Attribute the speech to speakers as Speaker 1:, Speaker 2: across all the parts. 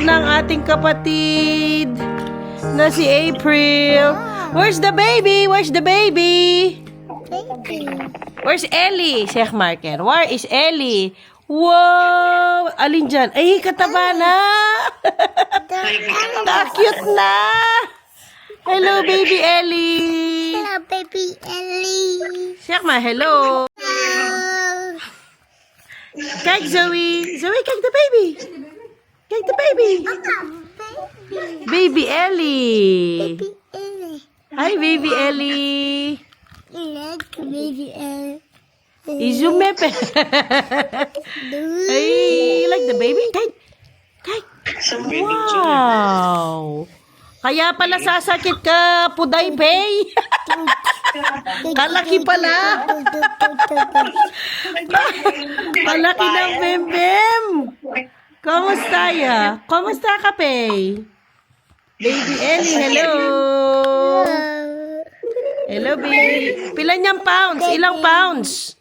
Speaker 1: ng ating kapatid na si April. Where's the baby? Where's the baby? Where's Ellie? Sheikh Marken. Where is Ellie? Wow! Alin dyan? Ay, kataba na! Cute na! Hello, baby Ellie!
Speaker 2: Hello, baby Ellie.
Speaker 1: Sheikh Ma, hello! Kijk Zoe! Zoe, kijk de baby! Kijk de baby! Baby Ellie!
Speaker 2: Baby Ellie.
Speaker 1: Hi, baby Ellie!
Speaker 2: Look, baby Ellie.
Speaker 1: Izumepe! Hey, you like the baby? Kijk! Kijk! Wow! Kaya pala sasakit ka, Puday Bay! Kalaki pala! Kalaki ng bem-bem! Kamusta ya? Kamusta ka, Pay? Baby Ellie, hello! Hello, baby. Pila niyang pounds? Ilang pounds?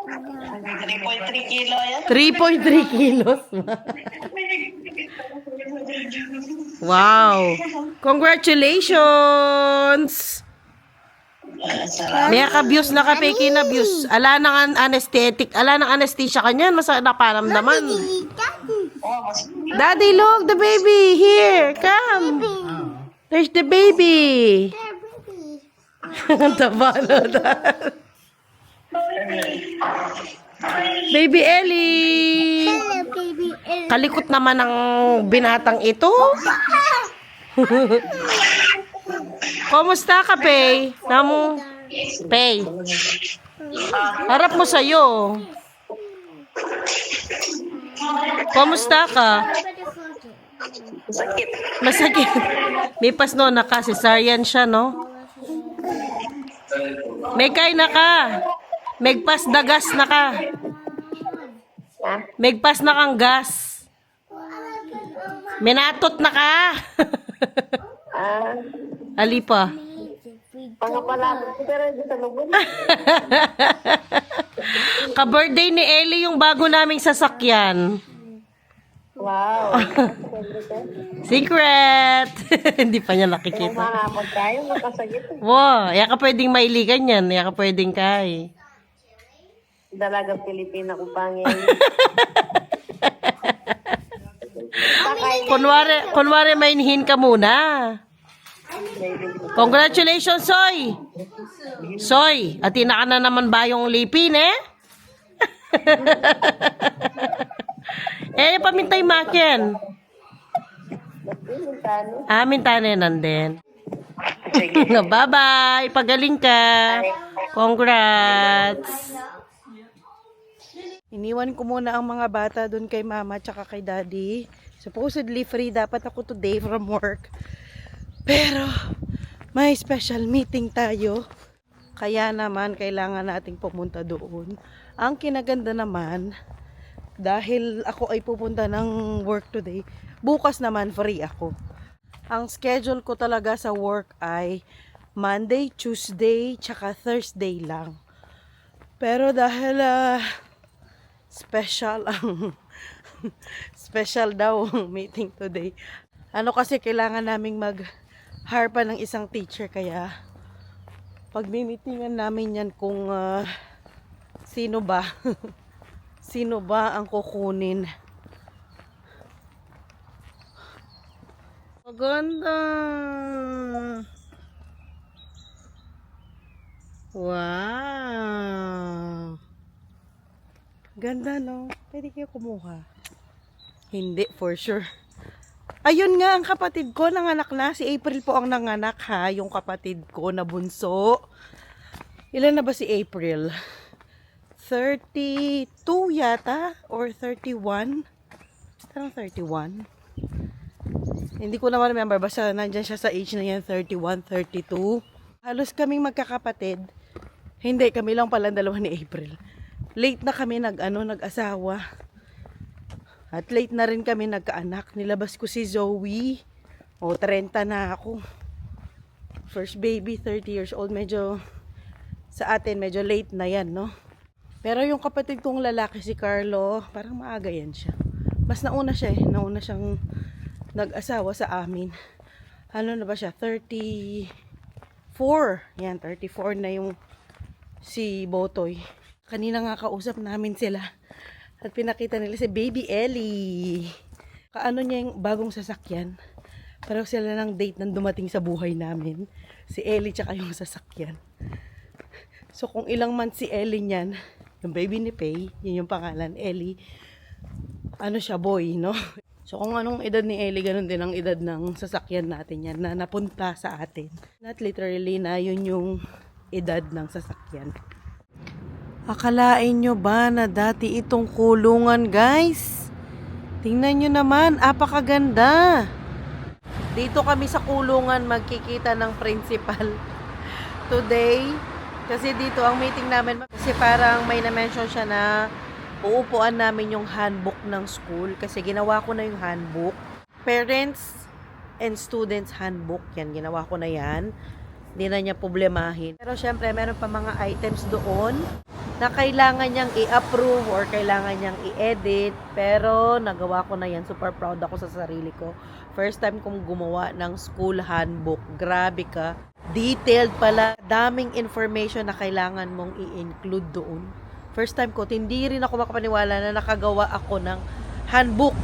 Speaker 3: 3.3 kilo yan.
Speaker 1: 3.3 kilos. Wow! Congratulations! May ka-views na ka, Peki na views. Ala nang anesthetic. Ala nang anesthesia ka niyan. Masa naparamdaman. Daddy, look, the baby. Here, come. There's the baby. Taba na. Baby Ellie.
Speaker 2: Hello, baby Ellie.
Speaker 1: Kalikot naman ang binatang ito. Kumusta ka, Pay? Namu? Pay. Harap mo sa'yo. Kumusta ka?
Speaker 3: Sakit.
Speaker 1: Masakit. May pasno na ka. Cesarean siya, no? May kay na ka. Megpas dagas na ka. Megpas na kang gas. Minatot na ka. Ali pa.
Speaker 3: Pangapalabot ko pero hindi sa lubon.
Speaker 1: Ka-birthday ni Ellie yung bago naming sasakyan.
Speaker 3: Wow.
Speaker 1: Secret! Hindi pa niya nakikita.
Speaker 3: Mahamag tayo, makasagit.
Speaker 1: Wow, ya ka pwedeng mailigan yan. Ya ka pwedeng kay.
Speaker 3: Dalagang Pilipina ko pangin.
Speaker 1: Kunwari mainhin ka muna. Congratulations, Soy! Soy, atina ka na naman ba yung lipin, eh? Pamintay makin. Mintane nandin. Bye-bye. Pagaling ka. Congrats. Iniwan ko muna ang mga bata dun kay mama tsaka kay daddy. Supposedly free dapat ako today from work. Pero may special meeting tayo. Kaya naman kailangan nating pumunta doon. Ang kinaganda naman, dahil ako ay pupunta ng work today, bukas naman free ako. Ang schedule ko talaga sa work ay Monday, Tuesday, tsaka Thursday lang. Pero dahil special ang special daw ang meeting today. Ano kasi kailangan naming mag-hire pa ng isang teacher kaya pagmi-meetingan namin yan kung sino ba sino ba ang kukunin. Maganda. Wow. Ganda, no? Pwede kayo kumuha. Hindi, for sure. Ayun nga, ang kapatid ko, nanganak na. Si April po ang nanganak, ha? Yung kapatid ko na bunso. Ilan na ba si April? 32 yata? Or 31? Parang 31. Hindi ko naman remember. Basta nandyan siya sa age na yan, 31, 32. Halos kaming magkakapatid. Hindi, kami lang pala dalawa ni April. Late na kami nag-asawa. At late na rin kami nagkaanak. Nilabas ko si Zoe. 30 na ako. First baby, 30 years old. Medyo, sa atin, medyo late na yan, no? Pero yung kapatid kong lalaki, si Carlo, parang maaga yan siya. Mas nauna siya eh. Nauna siyang nag-asawa sa amin. Ano na ba siya? 34. Yan, 34 na yung si Botoy. Kanina nga kausap namin sila. At pinakita nila si Baby Ellie. Kaano niya yung bagong sasakyan. Pero sila ng date nang dumating sa buhay namin. Si Ellie tsaka yung sasakyan. So kung ilang months si Ellie niyan, yung baby ni Pay, yun yung pangalan, Ellie. Ano siya, boy, no? So kung anong edad ni Ellie, ganun din ang edad ng sasakyan natin yan na napunta sa atin. Not literally na yun yung edad ng sasakyan. Akalain nyo ba na dati itong kulungan, guys? Tingnan nyo naman, apakaganda. Dito kami sa kulungan magkikita ng principal today. Kasi dito ang meeting namin, kasi parang may na-mention siya na uupuan namin yung handbook ng school. Kasi ginawa ko na yung handbook. Parents and Students Handbook. Yan, ginawa ko na yan. Hindi na niya problemahin. Pero syempre, meron pa mga items doon na kailangan niyang i-approve or kailangan niyang i-edit. Pero nagawa ko na yan. Super proud ako sa sarili ko. First time kong gumawa ng school handbook. Grabe ka. Detailed pala. Daming information na kailangan mong i-include doon. First time ko. Hindi rin ako makapaniwala na nakagawa ako ng handbook.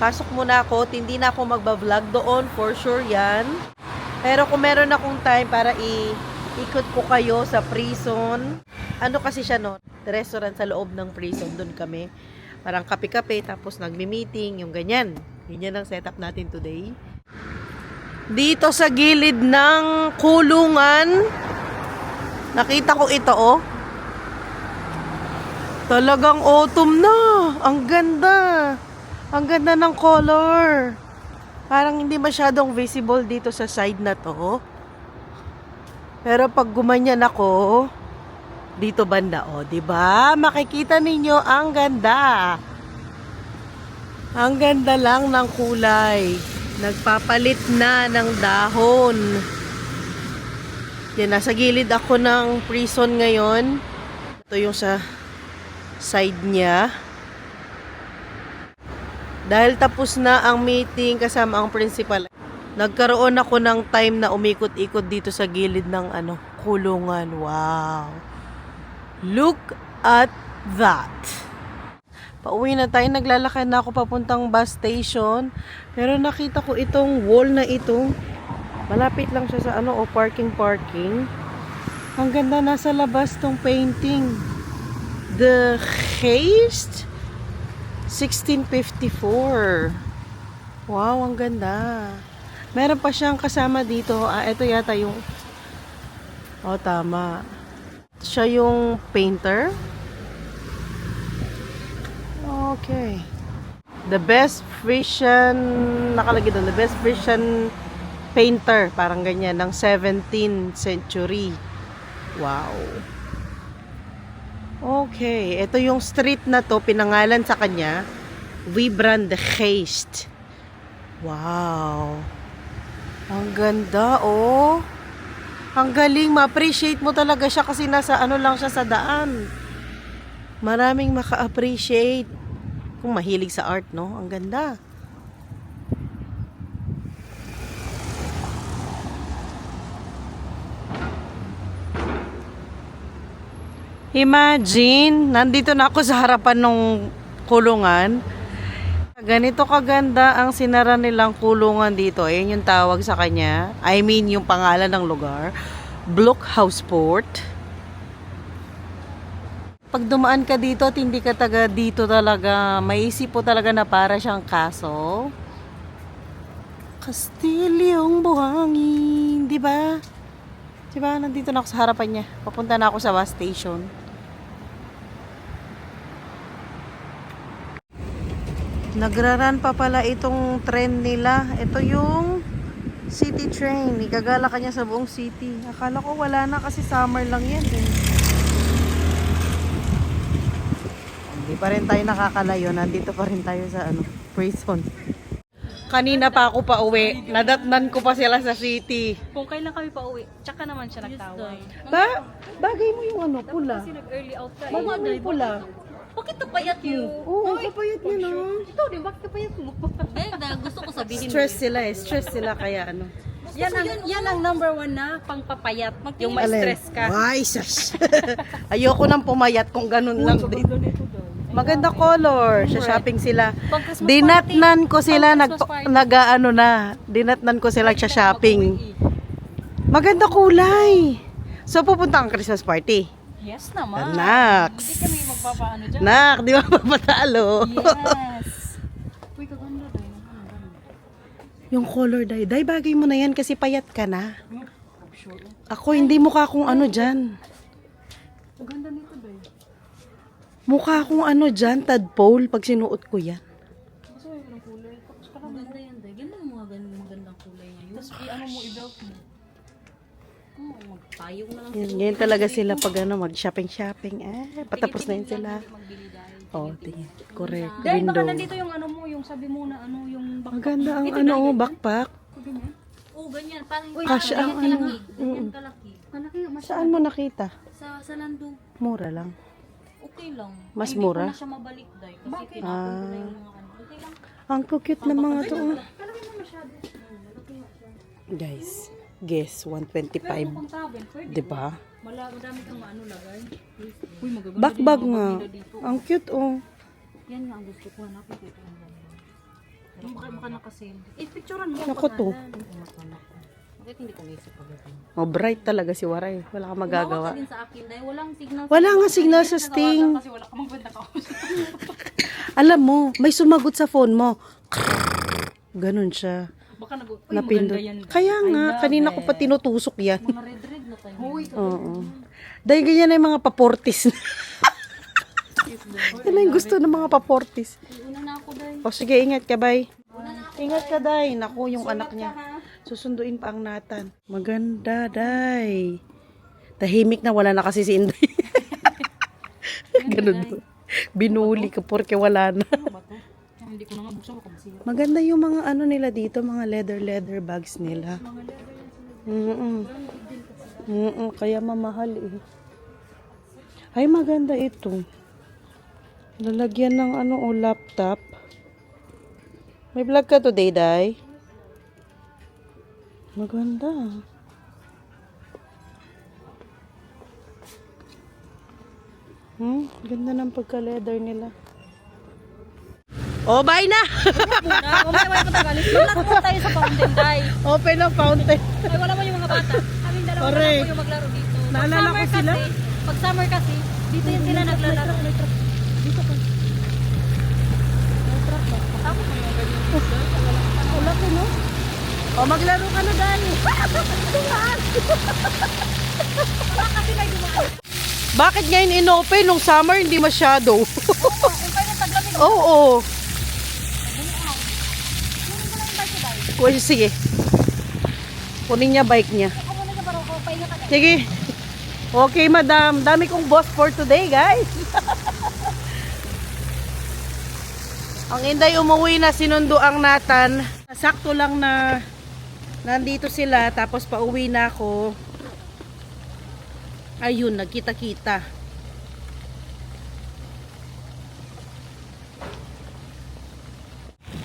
Speaker 1: Pasok muna ako. Hindi na ako magba-vlog doon. For sure yan. Pero kung meron akong time para ikot ko kayo sa prison. Ano kasi siya no? Restaurant sa loob ng prison. Doon kami. Parang kape-kape, tapos nagmi-meeting, yung ganyan. Ganyan ang setup natin today. Dito sa gilid ng kulungan, nakita ko ito, oh. Talagang autumn na. Ang ganda. Ang ganda ng color. Parang hindi masyadong visible dito sa side na to. Pero pag gumanyan ako, dito banda, oh, 'di ba? Makikita ninyo ang ganda. Ang ganda lang ng kulay. Nagpapalit na ng dahon. Yan, nasa gilid ako ng prison ngayon. Ito yung sa side niya. Dahil tapos na ang meeting kasama ang principal, nagkaroon ako ng time na umikot-ikot dito sa gilid ng kulungan. Wow! Look at that. Pauwi na tayo. Naglalakad na ako papuntang bus station. Pero nakita ko itong wall na ito. Malapit lang siya sa parking. Ang ganda, nasa labas tong painting. The Heist 1654. Wow, ang ganda. Meron pa siyang kasama dito. Ito yata yung tama. Siya yung painter. Okay. The best Frisian, nakalagay doon, the best Frisian painter, parang ganyan, ng 17th century. Wow. Okay, ito yung street na to, pinangalan sa kanya, Wibrand de Geest. Wow. Ang ganda, oh. Ang galing, ma-appreciate mo talaga siya kasi nasa lang siya sa daan. Maraming maka-appreciate. Kung mahilig sa art, no? Ang ganda. Imagine, nandito na ako sa harapan ng kulungan. Ganito kaganda ang sinara nilang kulungan dito. Ayan yung tawag sa kanya. I mean, yung pangalan ng lugar. Blokhuisport. Pag dumaan ka dito at hindi ka taga dito talaga, maisip po talaga na para siyang kaso. Kastilyong buhangin, di ba? Di ba? Nandito na ako sa harapan niya. Papunta na ako sa bus station. Nagraran pa pala itong train nila. Ito yung city train. Igagala ka niya sa buong city. Akala ko wala na kasi summer lang yan eh. Hindi pa rin tayo nakakalayo. Nandito pa rin tayo sa prison. Kanina pa ako pa uwi. Nadatnan ko pa sila sa city.
Speaker 4: Kung kailan kami pa uwi, tsaka naman siya nagtawag.
Speaker 1: Bagay mo yung pula.
Speaker 4: Kasi nag-early out ka.
Speaker 1: Bagay mo yung pula.
Speaker 4: Bakit napayat mo?
Speaker 1: Oo, kapayat niya no.
Speaker 4: Ito din, bakit napayat mo? Eh, dahil gusto ko sabihin.
Speaker 1: Stress sila eh. Stress sila kaya ano.
Speaker 4: Yan ang number 1 na pangpapayat. Yung ma-stress ka.
Speaker 1: Ay, sas. Ayoko nang pumayat kung ganun lang din. Maganda color. Sa shopping sila.
Speaker 4: Pang Christmas
Speaker 1: Dinatnan ko sila
Speaker 4: Pang Christmas party.
Speaker 1: nag-ano na. Dinatnan ko sila sa shopping. Maganda kulay. So pupunta ang Christmas party.
Speaker 4: Yes naman.
Speaker 1: Naks.
Speaker 4: Hindi kami magpapaano dyan.
Speaker 1: Nak, di ba papatalo?
Speaker 4: Yes. Uy, kaganda tayo.
Speaker 1: Yung color dye. Dye, bagay mo na yan kasi payat ka na. Ako, hindi mukha akong ano dyan.
Speaker 4: Kaganda nito tayo.
Speaker 1: Mukha akong ano dyan, tadpole, pag sinuot ko yan.
Speaker 4: Kasi may ng kulay. Tapos parang ganda yan tayo. Ganda yung mga magandang kulay niya. Tapos ano mo, i-belt mo. Magpayong na lang.
Speaker 1: Yan talaga sila pag ano, mag-shopping-shopping. Patapos na yun sila.
Speaker 4: Magbili dahil.
Speaker 1: Oh, tingin. Correct.
Speaker 4: Dahil baka
Speaker 1: Window.
Speaker 4: nandito yung ano mo, yung sabi mo na ano, yung backpack.
Speaker 1: Maganda ang
Speaker 4: Ito
Speaker 1: ano,
Speaker 4: na,
Speaker 1: oh,
Speaker 4: yan.
Speaker 1: backpack.
Speaker 4: Ganyan. Oo, ganyan. Parang
Speaker 1: Kasya ang ano.
Speaker 4: Ganyan kalaki. Malaki yung
Speaker 1: Saan mo nakita?
Speaker 4: sa Lando.
Speaker 1: Mura lang.
Speaker 4: Okay lang.
Speaker 1: Mas
Speaker 4: Ay,
Speaker 1: mura?
Speaker 4: Hindi ko na siya mabalik dahil. Kasi tinapon ko na yung mga ano. Okay lang.
Speaker 1: Ang cute na mga to. Oh.
Speaker 4: Kalaki na masyado. Malaki nga siya.
Speaker 1: Guys, guess, 125.
Speaker 4: Pero kung travel, pwede.
Speaker 1: Diba?
Speaker 4: Madami kang ano lagay. Uy, magaganda
Speaker 1: Backbag
Speaker 4: din yung
Speaker 1: nga.
Speaker 4: mga banda dito.
Speaker 1: Ang cute, oh.
Speaker 4: Yan nga ang gusto ko. Hanapin ko ito. Yung maka nakasend. Eh, picturean mo.
Speaker 1: Ako to.
Speaker 4: Bakit hindi ko naisip pa ganito?
Speaker 1: Oh, bright talaga si Waray. Wala kang
Speaker 4: Tumawag
Speaker 1: magagawa.
Speaker 4: ka din sa akin dahil walang signal.
Speaker 1: Wala nga signal sa Sting.
Speaker 4: Kasi wala ka magkwenta ka.
Speaker 1: Alam mo, may sumagot sa phone mo. Ganon siya.
Speaker 4: Baka uy,
Speaker 1: Napindot.
Speaker 4: maganda yan.
Speaker 1: Kaya nga,
Speaker 4: I love
Speaker 1: kanina
Speaker 4: it.
Speaker 1: ko pa tinutusok yan.
Speaker 4: Mga red na tayo. Uy,
Speaker 1: Oo. Dahil ganyan na yung mga paportis. Yan na yung gusto ng mga paportis.
Speaker 4: una na ako dahil.
Speaker 1: O sige, ingat ka, bay. Ingat ka, day. Naku, yung anak niya. Susunduin pa ang Nathan. Maganda, day. Tahimik na, wala na kasi si Inday. Ganun doon. Binuli ka porque wala na.
Speaker 4: Hindi ko na nga buksan ko kasi.
Speaker 1: Maganda yung mga ano nila dito, mga leather bags nila. Kaya mamahal eh. Ay, maganda ito. Lalagyan ng ano o laptop. May vlog ka today, Day? Maganda. Ganda ng pagka-leather nila. Oh, bye na!
Speaker 4: Mamaya pa tagal. Maglat mo tayo sa fountain, day.
Speaker 1: Open ang fountain.
Speaker 4: Ay, wala mo yung mga bata. Kaming dalawa na
Speaker 1: Correct.
Speaker 4: lang po yung maglaro dito.
Speaker 1: Naalala ko sila.
Speaker 4: Pag summer kasi, dito yun sila naglalaro. Dito ka. Tapos mo yung ganyan.
Speaker 1: Wala ko, no? O, maglaro ka na, Dani.
Speaker 4: Kasi may dumaan.
Speaker 1: Bakit ngayon inopen? Nung summer, hindi masyado.
Speaker 4: Yung kaya taglamig.
Speaker 1: Oo. Kuya, sige. Kunin niya bike niya.
Speaker 4: Ako muna ka parang ako, pahinga ka.
Speaker 1: Sige. Okay, madam. Dami kong boss for today, guys. Ang Inday umuwi na, sinundo ang Nathan. Sakto lang na nandito sila, tapos pauwi na ako. Ayun, nagkita-kita.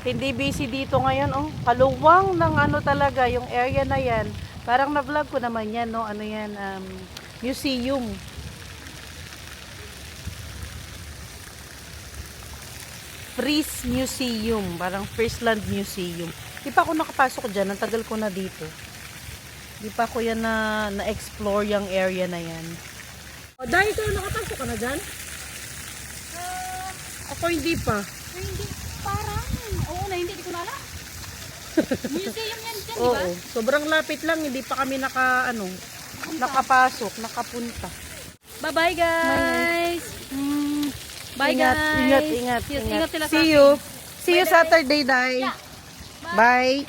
Speaker 1: Hindi busy dito ngayon, oh. Kaluwang ng ano talaga, yung area na yan. Parang na-vlog ko naman yan, no? Ano yan, museum. Frieze Museum. Parang Friesland Museum. Di pa ako nakapasok dyan. Ang tagal ko na dito. Di pa ako yan na-explore yung area na yan. O, dahil ikaw nakapasok ka na dyan? Ako hindi pa.
Speaker 4: Hindi, parang. Oo na, hindi ko nala. Museum yan dyan, di ba?
Speaker 1: Oo. Sobrang lapit lang. Hindi pa kami nakapasok, nakapunta.
Speaker 4: Bye-bye, guys. Bye,
Speaker 1: Ingat,
Speaker 4: guys.
Speaker 1: ingat.
Speaker 4: Ingat sila sa
Speaker 1: See
Speaker 4: akin.
Speaker 1: you. See you Saturday, Day.
Speaker 4: Yeah.
Speaker 1: Bye.